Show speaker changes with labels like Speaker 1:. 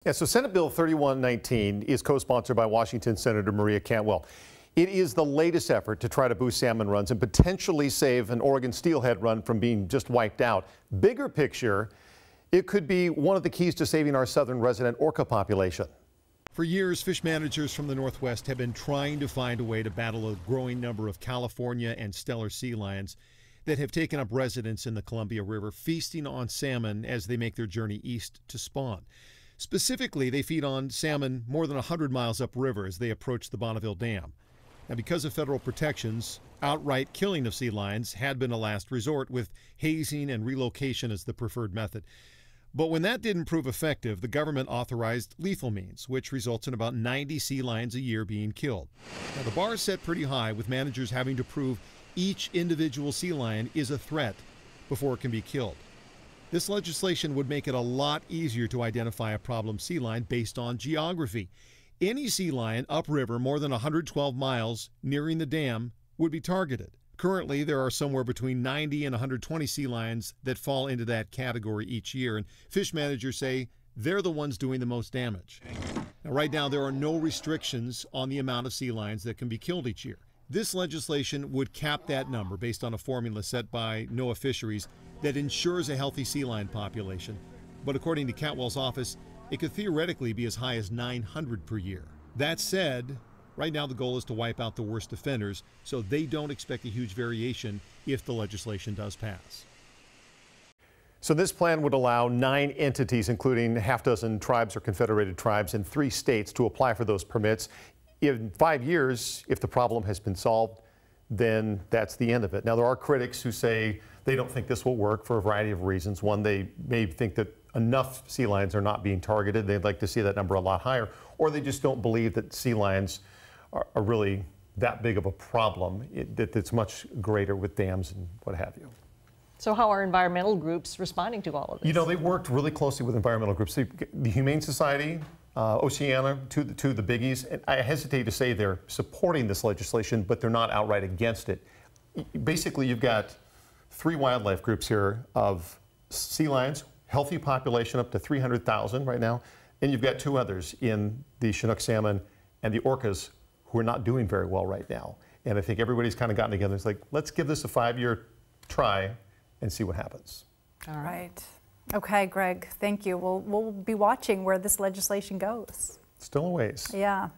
Speaker 1: Yeah, so Senate Bill 3119 is co-sponsored by Washington Senator Maria Cantwell. It is the latest effort to try to boost salmon runs and potentially save an Oregon steelhead run from being just wiped out. Bigger picture, it could be one of the keys to saving our southern resident orca population.
Speaker 2: For years, fish managers from the Northwest have been trying to find a way to battle a growing number of California and Steller sea lions that have taken up residence in the Columbia River, feasting on salmon as they make their journey east to spawn. Specifically, they feed on salmon more than 100 miles upriver as they approach the Bonneville Dam. Now, because of federal protections, outright killing of sea lions had been a last resort, with hazing and relocation as the preferred method. But when that didn't prove effective, the government authorized lethal means, which results in about 90 sea lions a year being killed. Now, the bar is set pretty high, with managers having to prove each individual sea lion is a threat before it can be killed. This legislation would make it a lot easier to identify a problem sea lion based on geography. Any sea lion upriver more than 112 miles nearing the dam would be targeted. Currently, there are somewhere between 90 and 120 sea lions that fall into that category each year, and fish managers say they're the ones doing the most damage. Now, right now, there are no restrictions on the amount of sea lions that can be killed each year. This legislation would cap that number based on a formula set by NOAA Fisheries that ensures a healthy sea lion population. But according to Cantwell's office, it could theoretically be as high as 900 per year. That said, right now the goal is to wipe out the worst offenders, so they don't expect a huge variation if the legislation does pass.
Speaker 1: So this plan would allow 9 entities, including a half dozen tribes or confederated tribes in 3 states, to apply for those permits. In 5 years, if the problem has been solved, then that's the end of it. Now, there are critics who say they don't think this will work for a variety of reasons. One, they may think that enough sea lions are not being targeted. They'd like to see that number a lot higher, or they just don't believe that sea lions are really that big of a problem, that it's much greater with dams and what have you.
Speaker 3: So how are environmental groups responding to all of this?
Speaker 1: You know, they worked really closely with environmental groups. The Humane Society, Oceana, two of the biggies. And I hesitate to say they're supporting this legislation, but they're not outright against it. Basically, you've got 3 wildlife groups here of sea lions, healthy population up to 300,000 right now, and you've got 2 others in the Chinook salmon and the orcas who are not doing very well right now. And I think everybody's kind of gotten together. It's like, let's give this a 5-year try and see what happens.
Speaker 4: All right. Okay, Greg, thank you. We'll be watching where this legislation goes.
Speaker 1: Still a ways.
Speaker 4: Yeah.